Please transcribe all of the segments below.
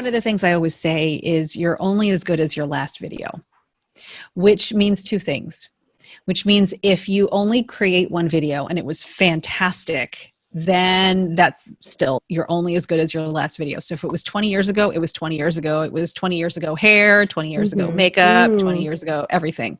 One of the things I always say is you're only as good as your last video, which means two things. Which means if you only create one video and it was fantastic, then that's still, you're only as good as your last video. So if it was 20 years ago, it was 20 years ago. It was 20 years ago hair, 20 years ago makeup, 20 years ago everything.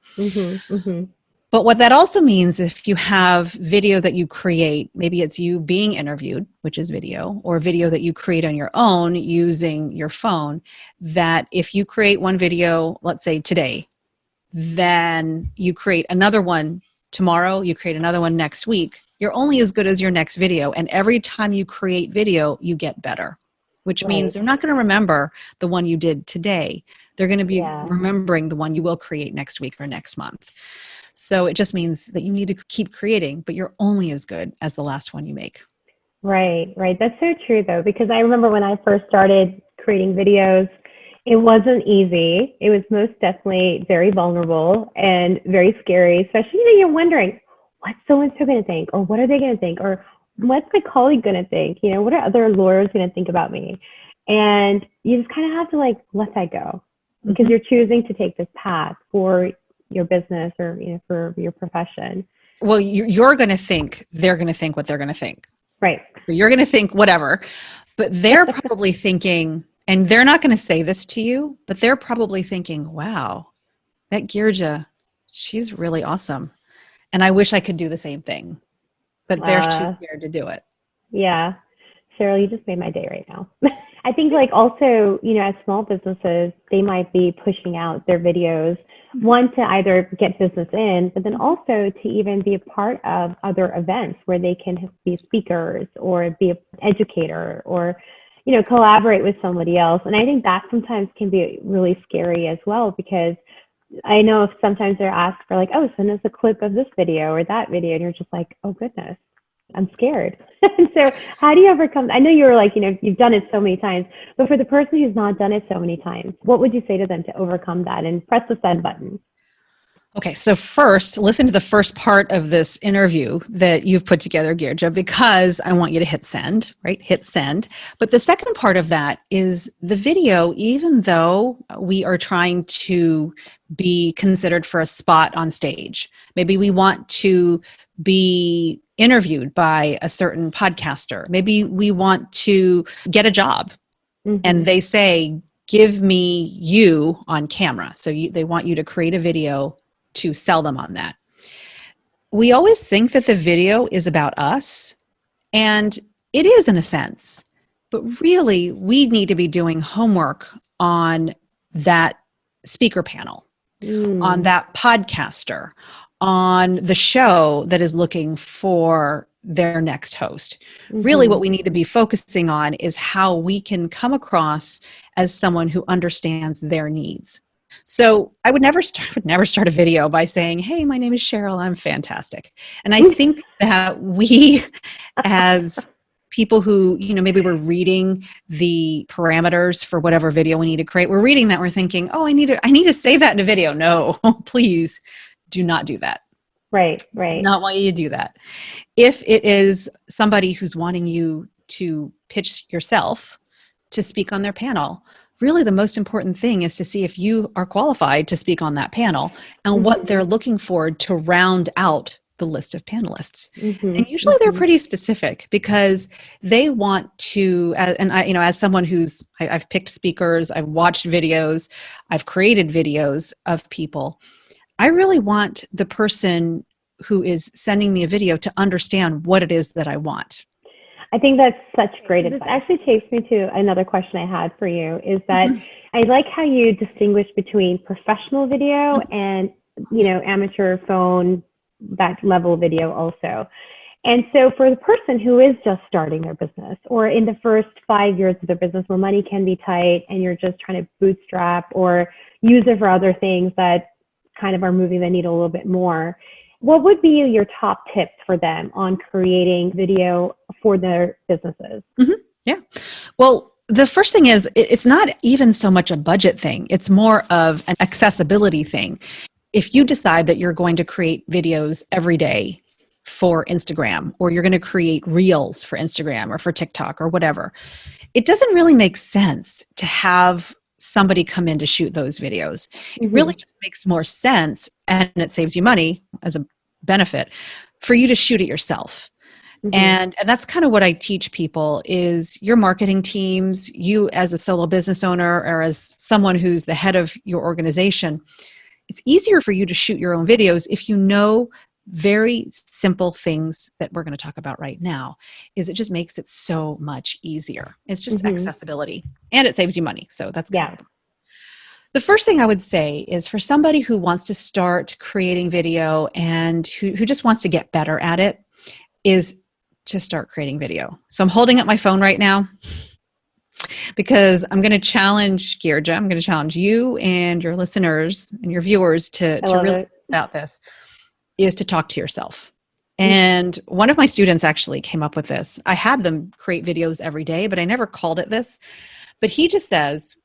But what that also means, if you have video that you create, maybe it's you being interviewed, which is video, or video that you create on your own using your phone, that if you create one video, let's say today, then you create another one tomorrow, you create another one next week, you're only as good as your next video. And every time you create video, you get better, which means they're not going to remember the one you did today. They're going to be remembering the one you will create next week or next month. So it just means that you need to keep creating, but you're only as good as the last one you make. Right. That's so true, though, because I remember when I first started creating videos, it wasn't easy. It was most definitely very vulnerable and very scary, especially, you're wondering, what's so-and-so going to think? Or what are they going to think? Or what's my colleague going to think? What are other lawyers going to think about me? And you just kind of have to let that go because you're choosing to take this path for your business or, for your profession. Well, you're going to think, they're going to think what they're going to think. Right. So you're going to think whatever, but they're probably thinking, and they're not going to say this to you, but they're probably thinking, wow, that Girja, she's really awesome. And I wish I could do the same thing, but they're too scared to do it. Yeah. Cheryl, you just made my day right now. I think also, as small businesses, they might be pushing out their videos, one, to either get business in, but then also to even be a part of other events where they can be speakers or be an educator or collaborate with somebody else. And I think that sometimes can be really scary as well, because I know sometimes they're asked for send us a clip of this video or that video. And you're just like, oh goodness, I'm scared. And so how do you overcome? I know you were you've done it so many times, but for the person who's not done it so many times, what would you say to them to overcome that and press the send button? Okay, so first, listen to the first part of this interview that you've put together, Girja, because I want you to hit send, right? Hit send. But the second part of that is the video, even though we are trying to be considered for a spot on stage, maybe we want to be interviewed by a certain podcaster, maybe we want to get a job, and they say, give me you on camera. So they want you to create a video to sell them on that. We always think that the video is about us, and it is in a sense, but really we need to be doing homework on that speaker panel, on that podcaster, on the show that is looking for their next host. Really what we need to be focusing on is how we can come across as someone who understands their needs. So I would never start a video by saying, hey, my name is Cheryl, I'm fantastic. And I think that we, as people who, maybe we're reading the parameters for whatever video we need to create, we're reading that, we're thinking, oh, I need to say that in a video. No, please do not do that. Right. Not want you to do that. If it is somebody who's wanting you to pitch yourself to speak on their panel, really the most important thing is to see if you are qualified to speak on that panel and what they're looking for to round out the list of panelists. And usually they're pretty specific because they want to, and I, as someone I've picked speakers, I've watched videos, I've created videos of people. I really want the person who is sending me a video to understand what it is that I want. I think that's such great advice. This actually takes me to another question I had for you, is that I like how you distinguish between professional video and, amateur phone, that level video also. And so for the person who is just starting their business or in the first 5 years of their business where money can be tight and you're just trying to bootstrap or use it for other things that kind of are moving the needle a little bit more, what would be your top tips for them on creating video for their businesses? Yeah. Well, the first thing is it's not even so much a budget thing. It's more of an accessibility thing. If you decide that you're going to create videos every day for Instagram, or you're going to create reels for Instagram or for TikTok or whatever, it doesn't really make sense to have somebody come in to shoot those videos. It really just makes more sense, and it saves you money as a benefit, for you to shoot it yourself. And that's kind of what I teach people is your marketing teams, you as a solo business owner or as someone who's the head of your organization, it's easier for you to shoot your own videos if you know very simple things that we're going to talk about right now. Is it just makes it so much easier. It's just accessibility, and it saves you money. So that's kind of the first thing I would say is for somebody who wants to start creating video and who just wants to get better at it is to start creating video. So I'm holding up my phone right now because I'm going to challenge Girja. I'm going to challenge you and your listeners and your viewers to really think about this, is to talk to yourself. And one of my students actually came up with this. I had them create videos every day, but I never called it this. But he just says,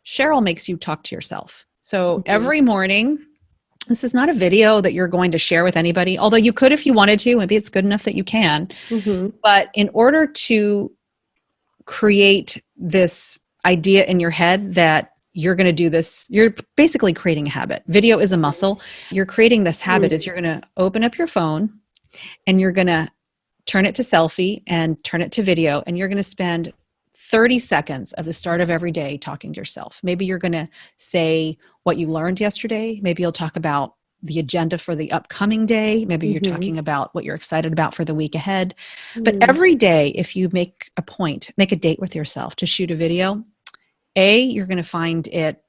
Cheryl makes you talk to yourself. So every morning, this is not a video that you're going to share with anybody, although you could if you wanted to. Maybe it's good enough that you can. But in order to create this idea in your head that you're going to do this, you're basically creating a habit. Video is a muscle. You're creating this habit is you're going to open up your phone and you're going to turn it to selfie and turn it to video, and you're going to spend 30 seconds of the start of every day talking to yourself. Maybe you're going to say what you learned yesterday. Maybe you'll talk about the agenda for the upcoming day. Maybe you're talking about what you're excited about for the week ahead. But every day, if you make a point, make a date with yourself to shoot a video, you're going to find it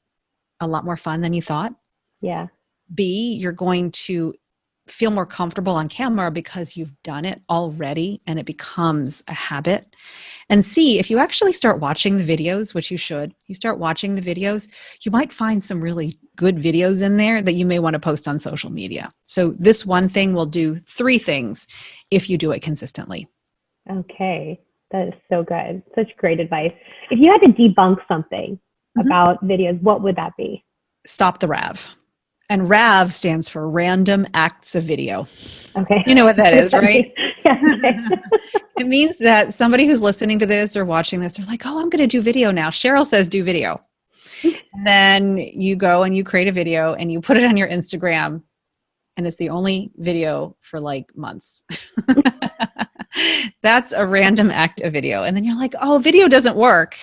a lot more fun than you thought. Yeah. B, you're going to feel more comfortable on camera because you've done it already and it becomes a habit. And C, if you actually start watching the videos, which you should, you start watching the videos, you might find some really good videos in there that you may want to post on social media. So this one thing will do 3 things if you do it consistently. Okay. That is so good. Such great advice. If you had to debunk something about videos, what would that be? Stop the RAV. And RAV stands for Random Acts of Video. Okay. You know what that is, right? Yeah, okay. It means that somebody who's listening to this or watching this, they're like, oh, I'm going to do video now. Cheryl says do video. And then you go and you create a video and you put it on your Instagram, and it's the only video for like months. That's a random act of video. And then you're like, oh, video doesn't work.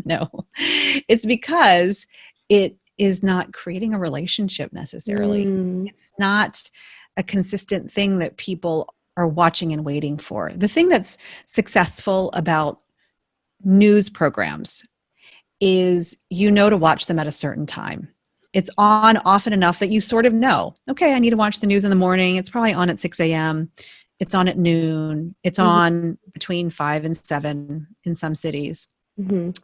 No, it's because it is not creating a relationship necessarily. It's not a consistent thing that people are watching and waiting for. The thing that's successful about news programs is you know to watch them at a certain time. It's on often enough that you sort of know, okay, I need to watch the news in the morning. It's probably on at 6 a.m. It's on at noon. It's on between 5 and 7 in some cities.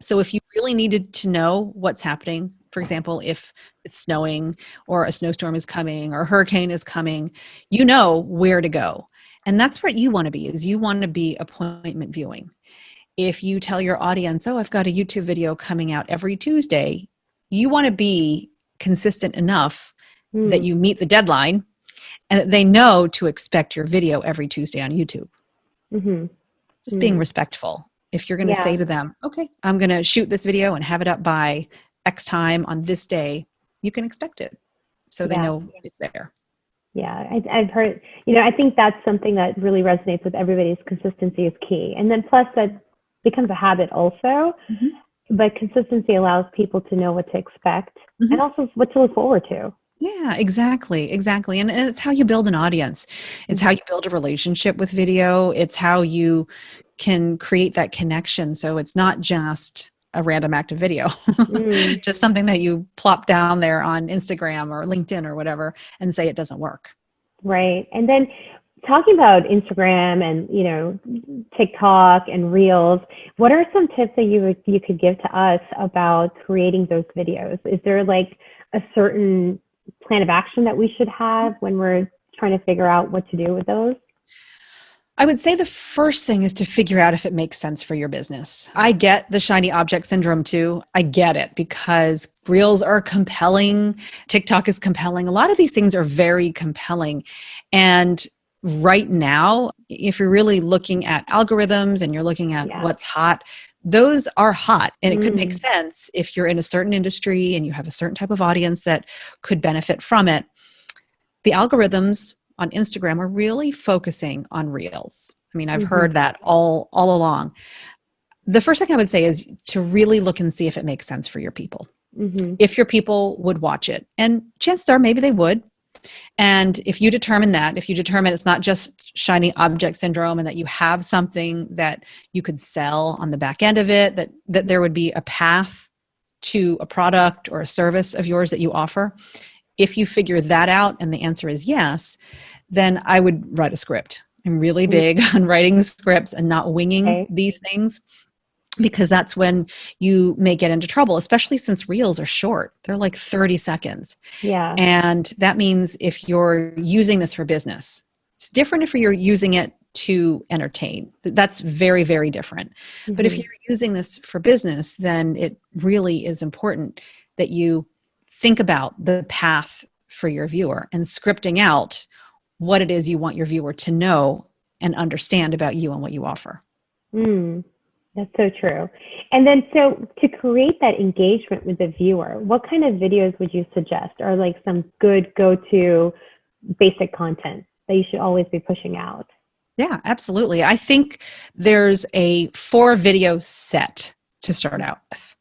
So if you really needed to know what's happening, for example, if it's snowing or a snowstorm is coming or a hurricane is coming, you know where to go. And that's what you want to be, is you want to be appointment viewing. If you tell your audience, oh, I've got a YouTube video coming out every Tuesday, you want to be consistent enough that you meet the deadline and that they know to expect your video every Tuesday on YouTube. Just being respectful. If you're going to say to them, okay, I'm going to shoot this video and have it up by X time on this day, you can expect it. So they know it's there. Yeah, I've heard, I think that's something that really resonates with everybody's consistency is key. And then plus that becomes a habit also, but consistency allows people to know what to expect and also what to look forward to. Yeah, exactly. And it's how you build an audience. It's how you build a relationship with video. It's how you can create that connection. So it's not just a random act of video, just something that you plop down there on Instagram or LinkedIn or whatever and say it doesn't work. Right. And then talking about Instagram and, TikTok and Reels, what are some tips that you could give to us about creating those videos? Is there like a certain plan of action that we should have when we're trying to figure out what to do with those? I would say the first thing is to figure out if it makes sense for your business. I get the shiny object syndrome too. I get it because Reels are compelling. TikTok is compelling. A lot of these things are very compelling. And right now, if you're really looking at algorithms and you're looking at what's hot, those are hot, and it could make Mm. sense if you're in a certain industry and you have a certain type of audience that could benefit from it. The algorithms on Instagram are really focusing on reels. I mean, I've heard that all along. The first thing I would say is to really look and see if it makes sense for your people. Mm-hmm. If your people would watch it. And chances are maybe they would. And if you determine it's not just shiny object syndrome and that you have something that you could sell on the back end of it, that there would be a path to a product or a service of yours that you offer. If you figure that out and the answer is yes, then I would write a script. I'm really big on writing scripts and not winging these things, because that's when you may get into trouble, especially since reels are short. They're like 30 seconds. Yeah. And that means if you're using this for business, it's different if you're using it to entertain. That's very, very different. Mm-hmm. But if you're using this for business, then it really is important that you think about the path for your viewer and scripting out what it is you want your viewer to know and understand about you and what you offer. That's so true. And then, so to create that engagement with the viewer, what kind of videos would you suggest are like some good go-to basic content that you should always be pushing out? Yeah, absolutely. I think there's a 4 video set to start out with.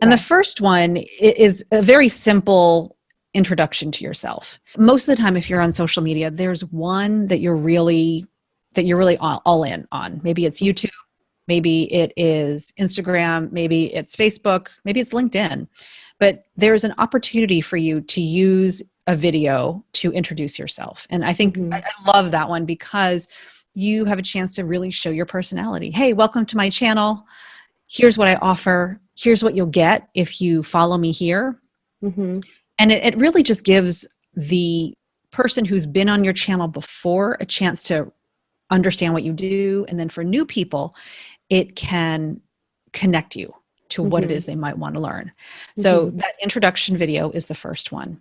And the first one is a very simple introduction to yourself. Most of the time, if you're on social media, there's one that you're really all in on. Maybe it's YouTube. Maybe it is Instagram, maybe it's Facebook, maybe it's LinkedIn. But there's an opportunity for you to use a video to introduce yourself. And I think I love that one because you have a chance to really show your personality. Hey, welcome to my channel. Here's what I offer. Here's what you'll get if you follow me here. And it really just gives the person who's been on your channel before a chance to understand what you do. And then for new people, it can connect you to what it is they might want to learn. So that introduction video is the first one.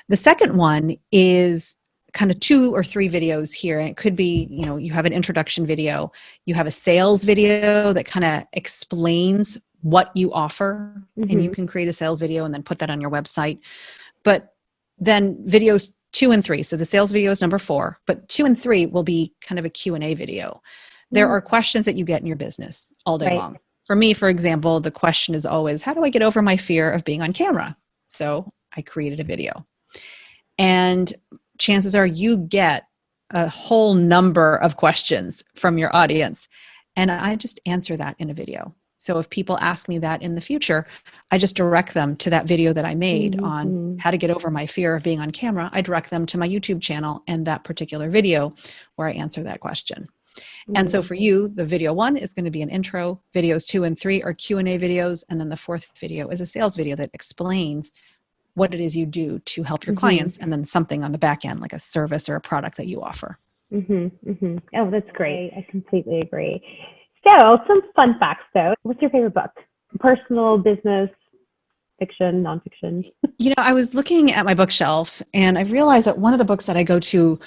The second one is kind of 2 or 3 videos here. And it could be, you have an introduction video, you have a sales video that kind of explains what you offer, and you can create a sales video and then put that on your website. But then videos 2 and 3, so the sales video is number 4, but 2 and 3 will be kind of a Q&A video. There are questions that you get in your business all day long. For me, for example, the question is always, how do I get over my fear of being on camera? So I created a video. And chances are you get a whole number of questions from your audience. And I just answer that in a video. So if people ask me that in the future, I just direct them to that video that I made on how to get over my fear of being on camera. I direct them to my YouTube channel and that particular video where I answer that question. And so for you, the video 1 is going to be an intro. Videos 2 and 3 are Q&A videos. And then the 4th video is a sales video that explains what it is you do to help your clients, and then something on the back end, like a service or a product that you offer. Oh, that's great. I completely agree. So some fun facts though. What's your favorite book? Personal, business, fiction, nonfiction? I was looking at my bookshelf and I realized that one of the books that I go to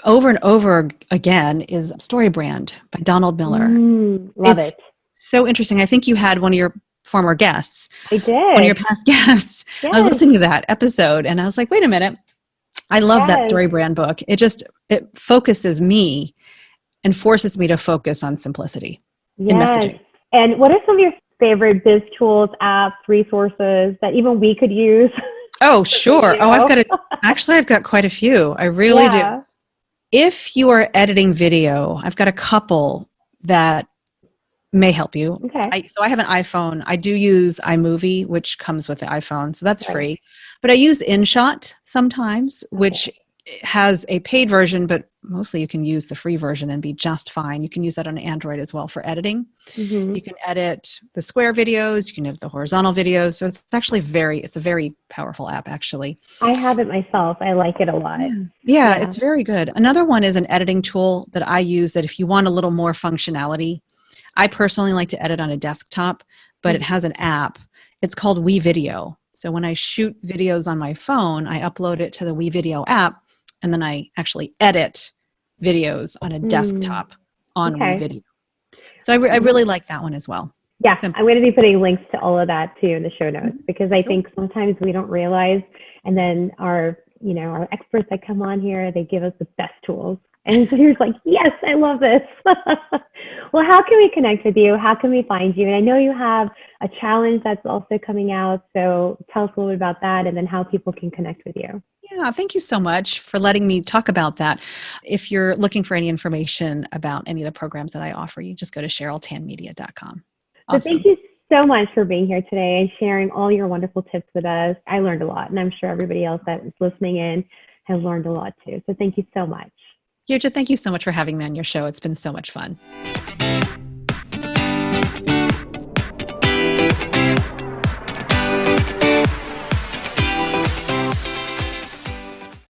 over and over again is StoryBrand by Donald Miller. Love it. So interesting. I think you had one of your former guests. I did. One of your past guests. Yes. I was listening to that episode and I was like, wait a minute. I love that StoryBrand book. It focuses me and forces me to focus on simplicity in messaging. And what are some of your favorite biz tools, apps, resources that even we could use? Oh, sure. Oh, I've got quite a few. I really do. If you are editing video, I've got a couple that may help you. Okay. So I have an iPhone. I do use iMovie, which comes with the iPhone, so that's free. But I use InShot sometimes, which has a paid version, but mostly you can use the free version and be just fine. You can use that on Android as well for editing. You can edit the square videos, you can edit the horizontal videos. So it's actually it's a very powerful app, actually. I have it myself. I like it a lot. Yeah, it's very good. Another one is an editing tool that I use that if you want a little more functionality, I personally like to edit on a desktop, but it has an app. It's called WeVideo. So when I shoot videos on my phone, I upload it to the WeVideo app, and then I actually edit videos on a desktop on WeVideo. So I really like that one as well. Yeah, Simple. I'm going to be putting links to all of that too in the show notes because I Cool. think sometimes we don't realize, and then our experts that come on here, they give us the best tools. And so you're like, yes, I love this. Well, how can we connect with you? How can we find you? And I know you have a challenge that's also coming out. So tell us a little bit about that and then how people can connect with you. Yeah, thank you so much for letting me talk about that. If you're looking for any information about any of the programs that I offer, you just go to CherylTanMedia.com. So thank Awesome. you so much for being here today and sharing all your wonderful tips with us. I learned a lot, and I'm sure everybody else that is listening in has learned a lot too. So thank you so much. Kirja, thank you so much for having me on your show. It's been so much fun.